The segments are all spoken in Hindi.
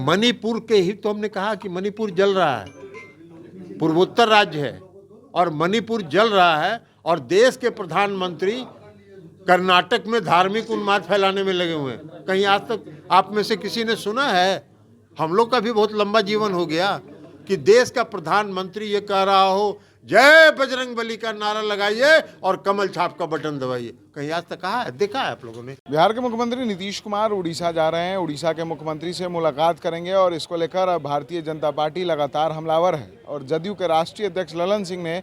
मणिपुर के ही तो हमने कहा कि मणिपुर जल रहा है, पूर्वोत्तर राज्य है और मणिपुर जल रहा है और देश के प्रधानमंत्री कर्नाटक में धार्मिक उन्माद फैलाने में लगे हुए हैं। कहीं आज तक आप में से किसी ने सुना है? हम लोग का भी बहुत लंबा जीवन हो गया कि देश का प्रधानमंत्री ये कह रहा हो जय बजरंगबली का नारा लगाइए और कमल छाप का बटन दबाइए। कहीं आज तक कहा है? देखा है आप लोगों ने? बिहार के मुख्यमंत्री नीतीश कुमार उड़ीसा जा रहे हैं, उड़ीसा के मुख्यमंत्री से मुलाकात करेंगे और इसको लेकर भारतीय जनता पार्टी लगातार हमलावर है। और जदयू के राष्ट्रीय अध्यक्ष ललन सिंह ने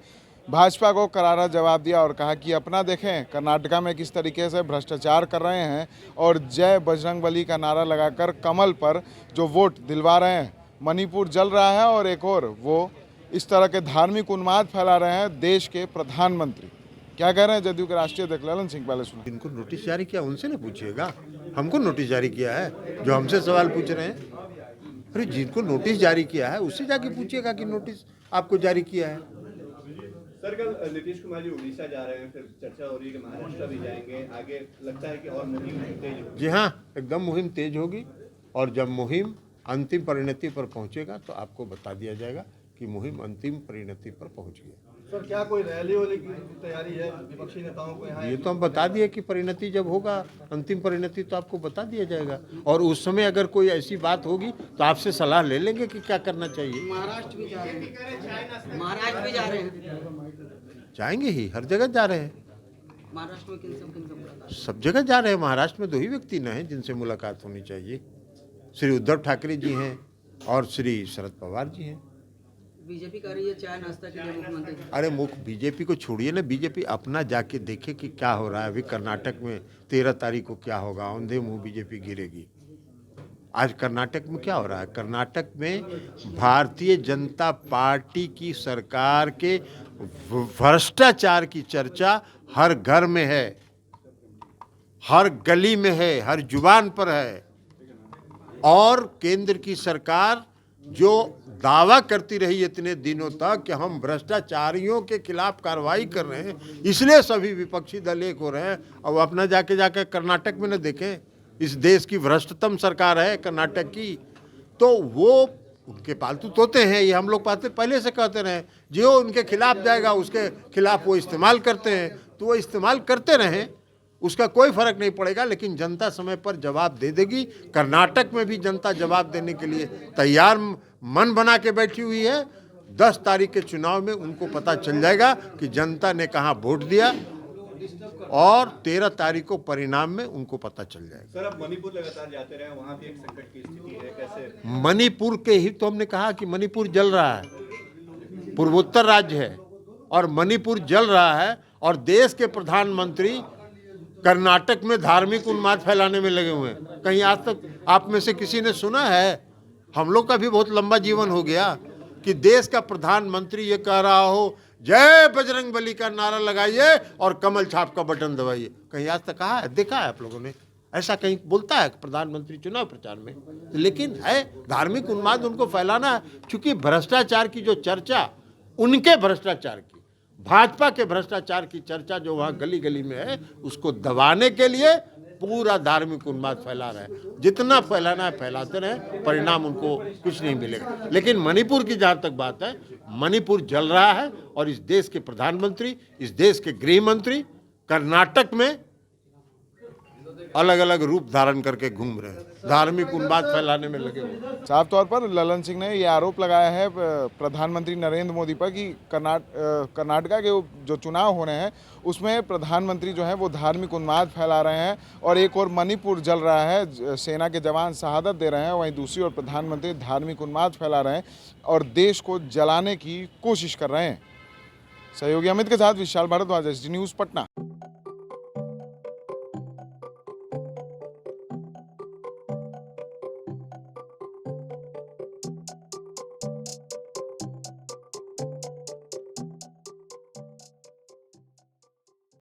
भाजपा को करारा जवाब दिया और कहा कि अपना देखें कर्नाटका में किस तरीके से भ्रष्टाचार कर रहे हैं और जय बजरंगबली का नारा लगाकर कमल पर जो वोट दिलवा रहे हैं। मणिपुर जल रहा है और एक और वो इस तरह के धार्मिक उन्माद फैला रहे हैं देश के प्रधानमंत्री। क्या कह रहे हैं जदयू के राष्ट्रीय अध्यक्ष ललन सिंह? पहले सुनो। जिनको नोटिस जारी किया उनसे ना पूछिएगा, हमको नोटिस जारी किया है जो हमसे सवाल पूछ रहे हैं। अरे जिनको नोटिस जारी किया है उससे जाके पूछिएगा कि नोटिस आपको जारी किया है। सर, कल नीतीश कुमार जी उड़ीसा जा रहे हैं, फिर चर्चा हो रही है कि महाराष्ट्र भी जाएंगे। आगे लगता है कि और मुहिम तेज होगी। जी हाँ, एकदम मुहिम तेज होगी और जब मुहिम अंतिम परिणति पर पहुंचेगा तो आपको बता दिया जाएगा कि मुहिम अंतिम परिणति पर पहुंच गई। सर, क्या कोई रैली वाली की तैयारी है विपक्षी नेताओं को यहाँ? ये तो हम बता दिए कि परिणति जब होगा, अंतिम परिणति तो आपको बता दिया जाएगा और उस समय अगर कोई ऐसी बात होगी तो आपसे सलाह ले लेंगे कि क्या करना चाहिए। महाराष्ट्र भी जा रहे हैं, महाराष्ट्र भी जा रहे हैं, जाएंगे ही, हर जगह जा रहे हैं। महाराष्ट्र में किन सब मुलाकात? सब जगह जा रहे हैं। महाराष्ट्र में 2 ही व्यक्ति न हैं जिनसे मुलाकात होनी चाहिए, श्री उद्धव ठाकरे जी हैं और श्री शरद पवार जी हैं। बीजेपी कर रही है चाय नाश्ता के लिए मुख्यमंत्री। अरे बीजेपी को छोड़िए ना, बीजेपी अपना जाके देखे कि क्या हो रहा है। अभी कर्नाटक में 13 तारीख को क्या होगा, औंधे मुंह बीजेपी गिरेगी। आज कर्नाटक में क्या हो रहा है? कर्नाटक में भारतीय जनता पार्टी की सरकार के भ्रष्टाचार की चर्चा हर घर में है, हर गली में है, हर जुबान पर है। और केंद्र की सरकार जो दावा करती रही इतने दिनों तक कि हम भ्रष्टाचारियों के खिलाफ कार्रवाई कर रहे हैं, इसलिए सभी विपक्षी दल एक हो रहे हैं। अब अपना जाके कर्नाटक में न देखें, इस देश की भ्रष्टतम सरकार है कर्नाटक की, तो वो उनके पालतू तोते हैं। ये हम लोग पहले से कहते रहे, जो उनके खिलाफ जाएगा उसके खिलाफ वो इस्तेमाल करते हैं, तो वो इस्तेमाल करते रहें, उसका कोई फर्क नहीं पड़ेगा। लेकिन जनता समय पर जवाब दे देगी। कर्नाटक में भी जनता जवाब देने के लिए तैयार मन बना के बैठी हुई है। 10 तारीख के चुनाव में उनको पता चल जाएगा कि जनता ने कहाँ वोट दिया और 13 तारीख को परिणाम में उनको पता चल जाएगा। सर, अब मणिपुर लगातार जाते रहे, वहाँ भी एक संकट की स्थिति है, कैसे? मणिपुर के ही तो हमने कहा कि मणिपुर जल रहा है, पूर्वोत्तर राज्य है और मणिपुर जल रहा है और देश के प्रधानमंत्री कर्नाटक में धार्मिक उन्माद फैलाने में लगे हुए हैं। कहीं आज तक आप में से किसी ने सुना है? हम लोग का भी बहुत लंबा जीवन हो गया कि देश का प्रधानमंत्री ये कह रहा हो जय बजरंगबली का नारा लगाइए और कमल छाप का बटन दबाइए। कहीं आज तक कहा है? देखा है आप लोगों ने? ऐसा कहीं बोलता है प्रधानमंत्री चुनाव प्रचार में? लेकिन है धार्मिक उन्माद उनको फैलाना है, क्योंकि भ्रष्टाचार की जो चर्चा, उनके भ्रष्टाचार की, भाजपा के भ्रष्टाचार की चर्चा जो वहाँ गली गली में है, उसको दबाने के लिए पूरा धार्मिक उन्माद फैला रहे हैं। जितना फैलाना है फैलाते रहे, परिणाम उनको कुछ नहीं मिलेगा। लेकिन मणिपुर की जहाँ तक बात है, मणिपुर जल रहा है और इस देश के प्रधानमंत्री, इस देश के गृह मंत्री कर्नाटक में अलग अलग रूप धारण करके घूम रहे हैं, धार्मिक उन्माद फैलाने में लगे हुए। साफ तौर पर ललन सिंह ने ये आरोप लगाया है प्रधानमंत्री नरेंद्र मोदी पर कि कर्नाटका के जो चुनाव हो रहे हैं उसमें प्रधानमंत्री जो है वो धार्मिक उन्माद फैला रहे हैं और एक और मणिपुर जल रहा है, सेना के जवान शहादत दे रहे हैं, वहीं दूसरी ओर प्रधानमंत्री धार्मिक उन्माद फैला रहे हैं और देश को जलाने की कोशिश कर रहे हैं। सहयोगी अमित के साथ विशाल भारद्वाज, SG न्यूज़, पटना।